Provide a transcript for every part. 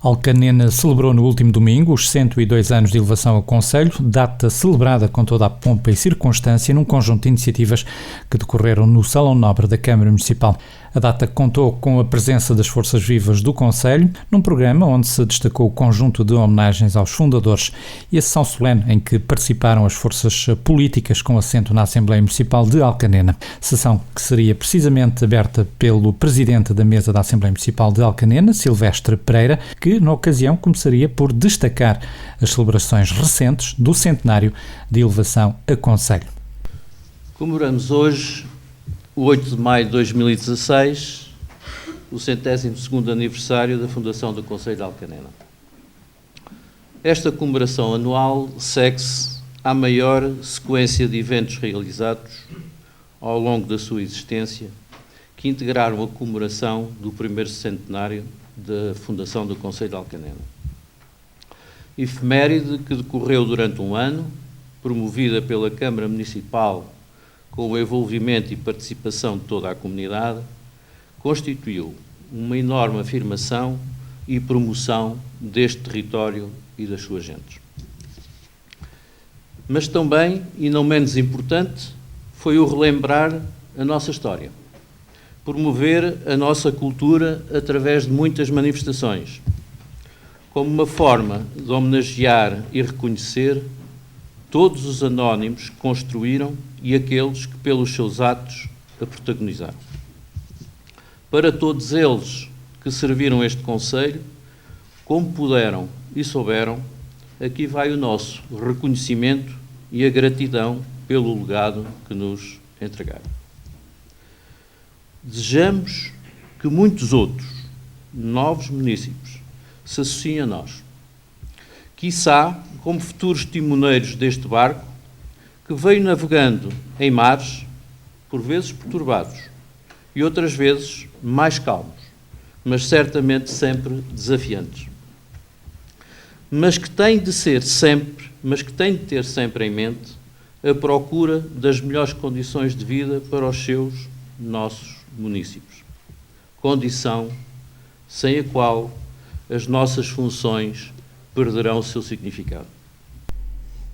Alcanena celebrou no último domingo os 102 anos de elevação ao Conselho, data celebrada com toda a pompa e circunstância num conjunto de iniciativas que decorreram no Salão Nobre da Câmara Municipal. A data contou com a presença das forças vivas do Conselho, num programa onde se destacou o conjunto de homenagens aos fundadores e a sessão solene em que participaram as forças políticas com assento na Assembleia Municipal de Alcanena. Sessão que seria precisamente aberta pelo presidente da mesa da Assembleia Municipal de Alcanena, Silvestre Pereira, que na ocasião começaria por destacar as celebrações recentes do centenário de elevação a Conselho. Comemoramos hoje, o 8 de maio de 2016, o 102º aniversário da fundação do Conselho de Alcanena. Esta comemoração anual segue-se à maior sequência de eventos realizados ao longo da sua existência, que integraram a comemoração do primeiro centenário da fundação do Conselho de Alcanena. Efeméride que decorreu durante um ano, promovida pela Câmara Municipal com o envolvimento e participação de toda a comunidade, constituiu uma enorme afirmação e promoção deste território e das suas gentes. Mas também, e não menos importante, foi o relembrar a nossa história, promover a nossa cultura através de muitas manifestações, como uma forma de homenagear e reconhecer todos os anónimos que construíram e aqueles que, pelos seus atos, a protagonizaram. Para todos eles que serviram este Conselho, como puderam e souberam, aqui vai o nosso reconhecimento e a gratidão pelo legado que nos entregaram. Desejamos que muitos outros novos municípios se associem a nós, quiçá como futuros timoneiros deste barco que veio navegando em mares, por vezes perturbados e outras vezes mais calmos, mas certamente sempre desafiantes. Mas que tem de ter sempre em mente a procura das melhores condições de vida para os nossos municípios. Condição sem a qual as nossas funções perderão o seu significado.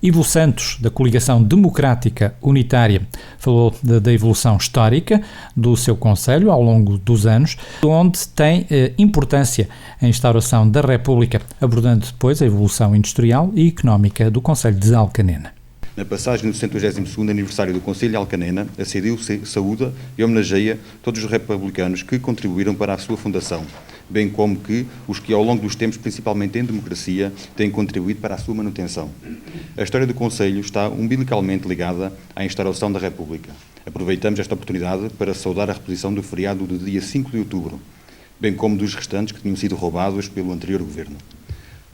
Ivo Santos, da Coligação Democrática Unitária, falou da evolução histórica do seu Conselho ao longo dos anos, onde tem importância a instauração da República, abordando depois a evolução industrial e económica do Conselho de Alcanena. Na passagem do 102º aniversário do Conselho de Alcanena, a CDU saúda e homenageia todos os republicanos que contribuíram para a sua fundação, bem como que os que ao longo dos tempos, principalmente em democracia, têm contribuído para a sua manutenção. A história do Conselho está umbilicalmente ligada à instauração da República. Aproveitamos esta oportunidade para saudar a reposição do feriado do dia 5 de outubro, bem como dos restantes que tinham sido roubados pelo anterior governo.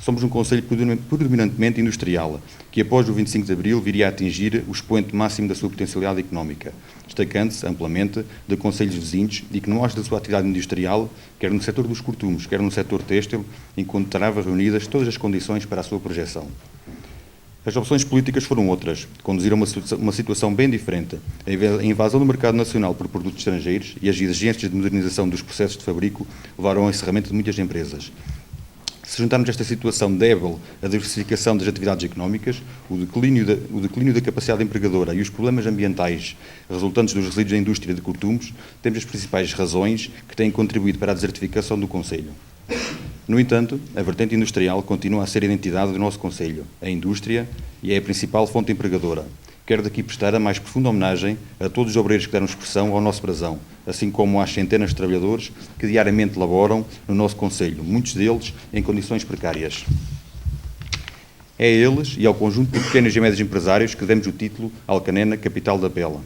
Somos um Conselho predominantemente industrial, que após o 25 de Abril viria a atingir o expoente máximo da sua potencialidade económica, destacando-se amplamente de concelhos vizinhos e que no auge da sua atividade industrial, quer no setor dos cortumes, quer no setor têxtil, encontrava reunidas todas as condições para a sua projeção. As opções políticas foram outras, conduziram a uma situação bem diferente. A invasão do mercado nacional por produtos estrangeiros e as exigências de modernização dos processos de fabrico levaram ao encerramento de muitas empresas. Se juntarmos esta situação débil à diversificação das atividades económicas, o declínio da capacidade empregadora e os problemas ambientais resultantes dos resíduos da indústria de cortumes, temos as principais razões que têm contribuído para a desertificação do Conselho. No entanto, a vertente industrial continua a ser a identidade do nosso Conselho. A indústria é a principal fonte empregadora. Quero daqui prestar a mais profunda homenagem a todos os obreiros que deram expressão ao nosso brasão, assim como às centenas de trabalhadores que diariamente laboram no nosso Conselho, muitos deles em condições precárias. É a eles e ao conjunto de pequenos e médios empresários que demos o título Alcanena, capital da Pela.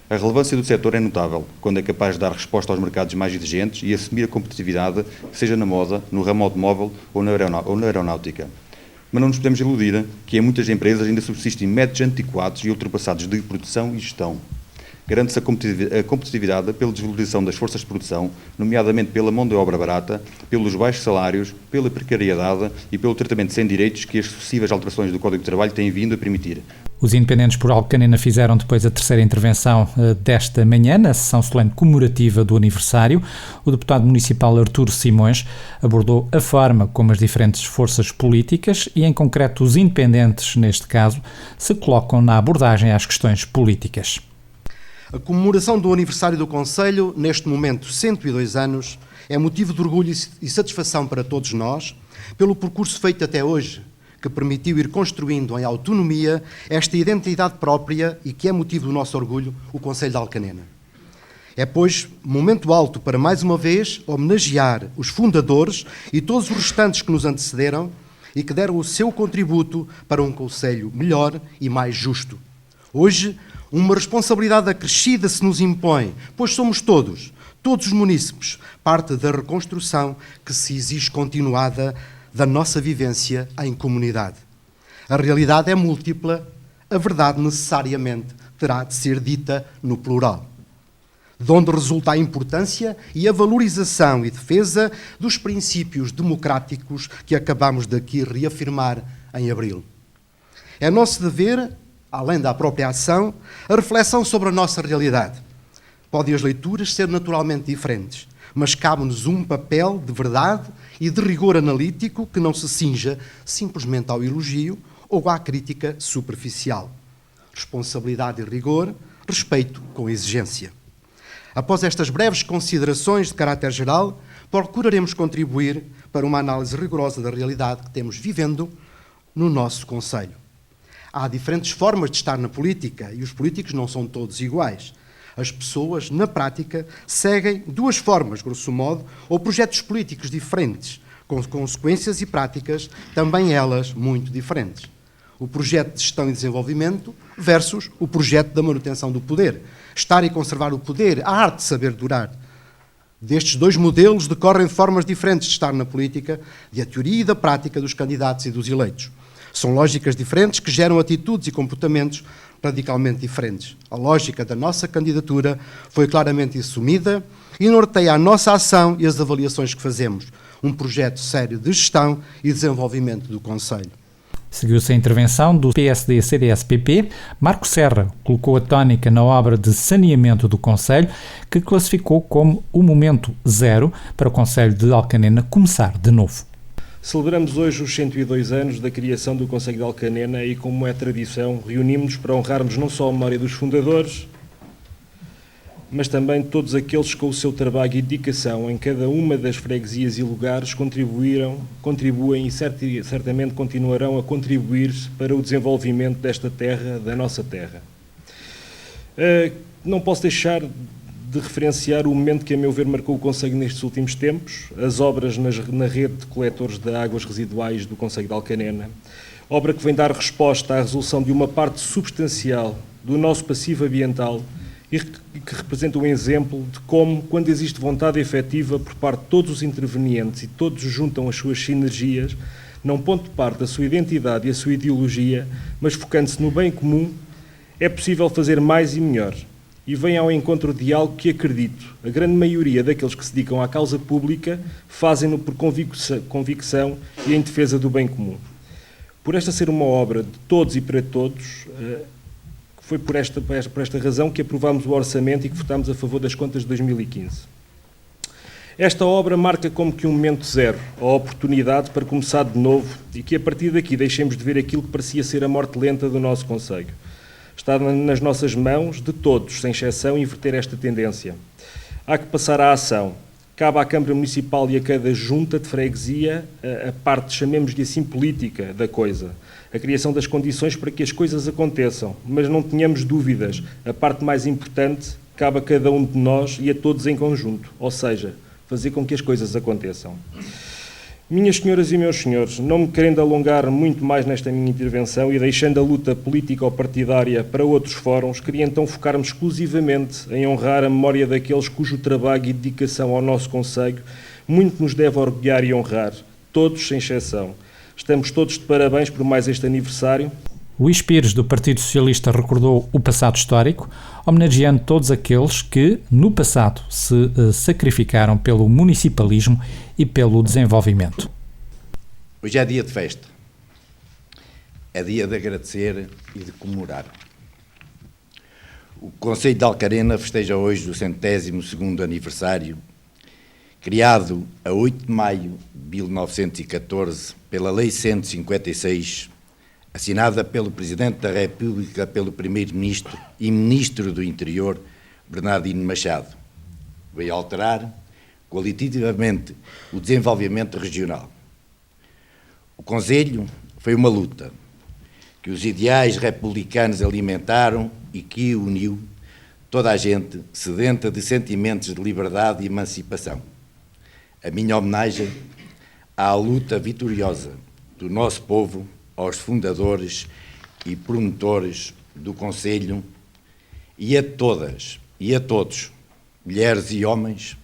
A relevância do setor é notável, quando é capaz de dar resposta aos mercados mais exigentes e assumir a competitividade, seja na moda, no ramo automóvel ou na aeronáutica. Mas não nos podemos iludir que em muitas empresas ainda subsistem métodos antiquados e ultrapassados de produção e gestão. Garante-se a competitividade pela desvalorização das forças de produção, nomeadamente pela mão de obra barata, pelos baixos salários, pela precariedade e pelo tratamento sem direitos que as sucessivas alterações do Código de Trabalho têm vindo a permitir. Os independentes por Alcanena fizeram depois a terceira intervenção desta manhã, na sessão solene comemorativa do aniversário. O deputado municipal Arturo Simões abordou a forma como as diferentes forças políticas, e em concreto os independentes neste caso, se colocam na abordagem às questões políticas. A comemoração do aniversário do Conselho, neste momento 102 anos, é motivo de orgulho e satisfação para todos nós, pelo percurso feito até hoje, que permitiu ir construindo em autonomia esta identidade própria e que é motivo do nosso orgulho, o Conselho de Alcanena. É, pois, momento alto para, mais uma vez, homenagear os fundadores e todos os restantes que nos antecederam e que deram o seu contributo para um Conselho melhor e mais justo. Hoje, uma responsabilidade acrescida se nos impõe, pois somos todos os munícipes, parte da reconstrução que se exige continuada da nossa vivência em comunidade. A realidade é múltipla, a verdade necessariamente terá de ser dita no plural, de onde resulta a importância e a valorização e defesa dos princípios democráticos que acabamos de aqui reafirmar em abril. É nosso dever, além da própria ação, a reflexão sobre a nossa realidade. Podem as leituras ser naturalmente diferentes, mas cabe-nos um papel de verdade e de rigor analítico que não se cinja simplesmente ao elogio ou à crítica superficial. Responsabilidade e rigor, respeito com exigência. Após estas breves considerações de caráter geral, procuraremos contribuir para uma análise rigorosa da realidade que temos vivendo no nosso Conselho. Há diferentes formas de estar na política e os políticos não são todos iguais. As pessoas, na prática, seguem duas formas, grosso modo, ou projetos políticos diferentes, com consequências e práticas, também elas muito diferentes. O projeto de gestão e desenvolvimento versus o projeto da manutenção do poder. Estar e conservar o poder, a arte de saber durar. Destes dois modelos decorrem formas diferentes de estar na política, de a teoria e da prática dos candidatos e dos eleitos. São lógicas diferentes que geram atitudes e comportamentos radicalmente diferentes. A lógica da nossa candidatura foi claramente assumida e norteia a nossa ação e as avaliações que fazemos. Um projeto sério de gestão e desenvolvimento do Conselho. Seguiu-se a intervenção do PSD-CDS-PP. Marco Serra colocou a tónica na obra de saneamento do Conselho, que classificou como o momento zero para o Conselho de Alcanena começar de novo. Celebramos hoje os 102 anos da criação do Conselho de Alcanena e, como é tradição, reunimos-nos para honrarmos não só a memória dos fundadores, mas também todos aqueles que, com o seu trabalho e dedicação em cada uma das freguesias e lugares contribuem e certamente continuarão a contribuir para o desenvolvimento desta terra, da nossa terra. Não posso deixar de referenciar o momento que, a meu ver, marcou o Conselho nestes últimos tempos, as obras na rede de coletores de águas residuais do Conselho de Alcanena, obra que vem dar resposta à resolução de uma parte substancial do nosso passivo ambiental e que representa um exemplo de como, quando existe vontade efetiva por parte de todos os intervenientes e todos juntam as suas sinergias, não pondo de parte a sua identidade e a sua ideologia, mas focando-se no bem comum, é possível fazer mais e melhor. E vem ao encontro de algo que acredito. A grande maioria daqueles que se dedicam à causa pública fazem-no por convicção e em defesa do bem comum. Por esta ser uma obra de todos e para todos, foi por esta razão que aprovámos o orçamento e que votámos a favor das contas de 2015. Esta obra marca como que um momento zero, a oportunidade para começar de novo e que a partir daqui deixemos de ver aquilo que parecia ser a morte lenta do nosso Conselho. Está nas nossas mãos, de todos, sem exceção, inverter esta tendência. Há que passar à ação. Cabe à Câmara Municipal e a cada junta de freguesia a parte, chamemos-lhe assim, política da coisa. A criação das condições para que as coisas aconteçam. Mas não tenhamos dúvidas, a parte mais importante cabe a cada um de nós e a todos em conjunto. Ou seja, fazer com que as coisas aconteçam. Minhas senhoras e meus senhores, não me querendo alongar muito mais nesta minha intervenção e deixando a luta política ou partidária para outros fóruns, queria então focar-me exclusivamente em honrar a memória daqueles cujo trabalho e dedicação ao nosso Conselho muito nos deve orgulhar e honrar, todos sem exceção. Estamos todos de parabéns por mais este aniversário. Luís Pires, do Partido Socialista, recordou o passado histórico, homenageando todos aqueles que, no passado, se sacrificaram pelo municipalismo e pelo desenvolvimento. Hoje é dia de festa. É dia de agradecer e de comemorar. O Concelho de Alcarena festeja hoje o 102º aniversário, criado a 8 de maio de 1914 pela Lei 156, assinada pelo Presidente da República, pelo Primeiro-Ministro e Ministro do Interior, Bernardino Machado. Veio alterar qualitativamente o desenvolvimento regional. O Conselho foi uma luta que os ideais republicanos alimentaram e que uniu toda a gente sedenta de sentimentos de liberdade e emancipação. A minha homenagem à luta vitoriosa do nosso povo, aos fundadores e promotores do Conselho e a todas e a todos, mulheres e homens,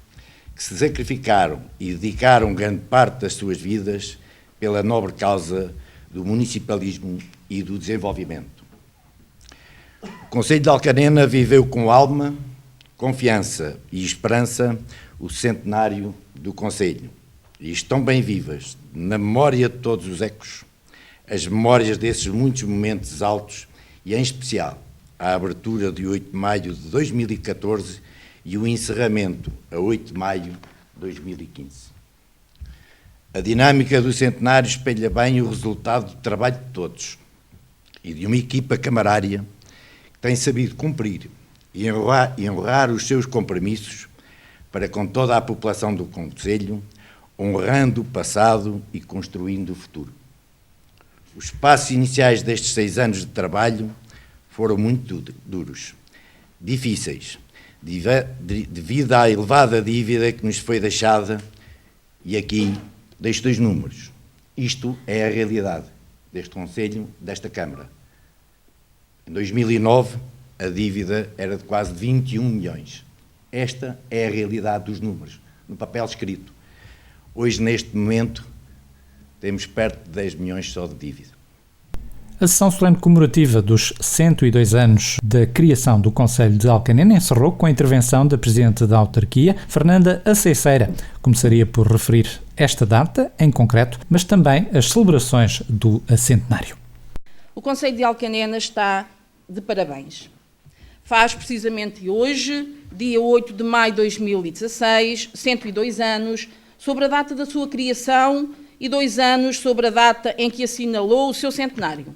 que se sacrificaram e dedicaram grande parte das suas vidas pela nobre causa do municipalismo e do desenvolvimento. O Concelho de Alcarena viveu com alma, confiança e esperança o centenário do Concelho e estão bem vivas, na memória de todos os ecos, as memórias desses muitos momentos altos e, em especial, a abertura de 8 de maio de 2014 e o encerramento a 8 de maio de 2015. A dinâmica do centenário espelha bem o resultado do trabalho de todos e de uma equipa camarária que tem sabido cumprir e honrar os seus compromissos para com toda a população do Concelho, honrando o passado e construindo o futuro. Os passos iniciais destes 6 anos de trabalho foram muito duros, difíceis, devido à elevada dívida que nos foi deixada, e aqui deixo 2 números. Isto é a realidade deste Concelho, desta Câmara. Em 2009, a dívida era de quase 21 milhões. Esta é a realidade dos números, no papel escrito. Hoje, neste momento, temos perto de 10 milhões só de dívida. A sessão solene comemorativa dos 102 anos da criação do Concelho de Alcanena encerrou com a intervenção da Presidente da Autarquia, Fernanda Aceiceira. Começaria por referir esta data em concreto, mas também as celebrações do centenário. O Concelho de Alcanena está de parabéns. Faz precisamente hoje, dia 8 de maio de 2016, 102 anos, sobre a data da sua criação e 2 anos sobre a data em que assinalou o seu centenário.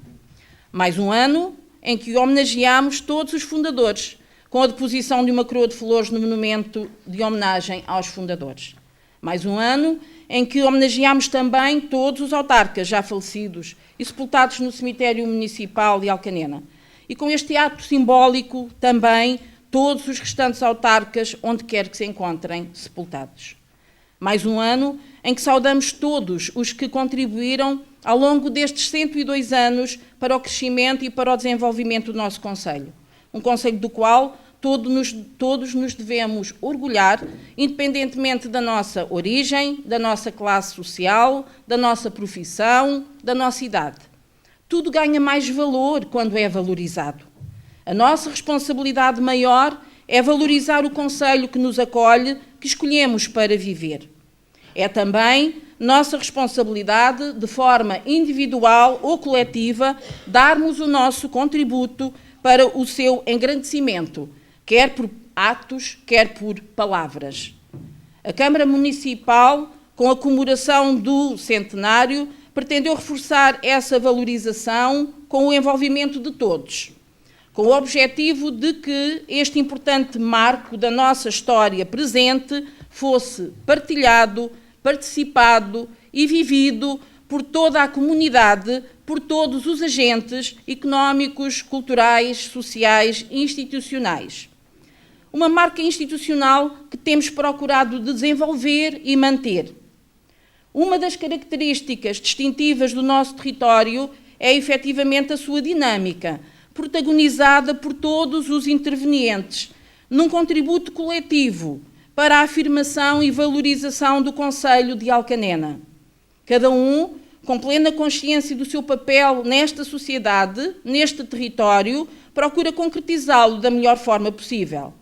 Mais um ano em que homenageamos todos os fundadores, com a deposição de uma coroa de flores no monumento de homenagem aos fundadores. Mais um ano em que homenageamos também todos os autarcas já falecidos e sepultados no cemitério municipal de Alcanena. E com este ato simbólico também todos os restantes autarcas, onde quer que se encontrem sepultados. Mais um ano em que saudamos todos os que contribuíram ao longo destes 102 anos para o crescimento e para o desenvolvimento do nosso Concelho. Um Concelho do qual todos nos devemos orgulhar, independentemente da nossa origem, da nossa classe social, da nossa profissão, da nossa idade. Tudo ganha mais valor quando é valorizado. A nossa responsabilidade maior é valorizar o Concelho que nos acolhe, que escolhemos para viver. É também nossa responsabilidade, de forma individual ou coletiva, darmos o nosso contributo para o seu engrandecimento, quer por atos, quer por palavras. A Câmara Municipal, com a comemoração do centenário, pretendeu reforçar essa valorização com o envolvimento de todos, com o objetivo de que este importante marco da nossa história presente fosse partilhado, participado e vivido por toda a comunidade, por todos os agentes económicos, culturais, sociais e institucionais. Uma marca institucional que temos procurado desenvolver e manter. Uma das características distintivas do nosso território é efetivamente a sua dinâmica, protagonizada por todos os intervenientes, num contributo coletivo para a afirmação e valorização do Concelho de Alcanena. Cada um com plena consciência do seu papel nesta sociedade, neste território, procura concretizá-lo da melhor forma possível.